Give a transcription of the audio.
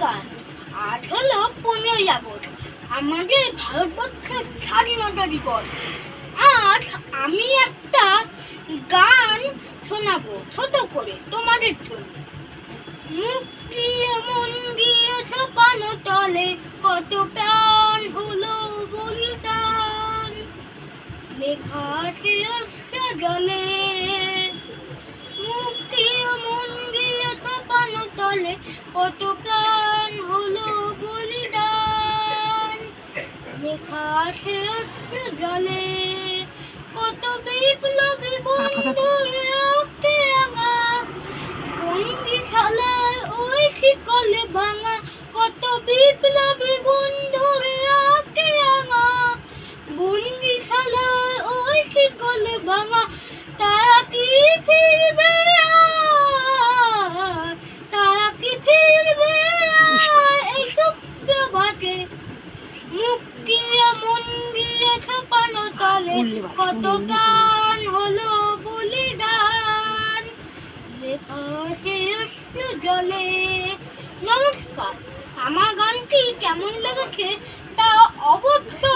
নমস্কার। আজ হলো 15ই আগস্ট, আমাদের ভারতবর্ষের স্বাধীনতা দিবস। আজ আমি একটা গান শোনাবো ছোট করে তোমাদের জন্য। মুক্তি মন দিয়ে ছাপানো তলে কত প্রাণ হলো বলিদান, লেখা শিরস্য জলে। মুক্তি মন দিয়ে ছাপানো তলে কত প্রাণ হলো বলিদান, লেখা শিরস্য জলে। কত বিপ্লবী বন্ধু রক্তে রাঙা, বন্দিশালায় ওই শিকলে ভাঙা। কত বিপ্লবী বন্ধু রক্তে রাঙা, বন্দিশালায় ওই শিকলে ভাঙা। তারা কি ফিরবে আর? তারা কি ফিরবে আর এই সভ্যভাগে? মুক্তি মন দিয়ে ছাপানো তলে কত প্রাণ হলো বলিদান, লেখা শিরস্য জলে। নমস্কার। আমার গানটি কেমন লেগেছে তা অবশ্যই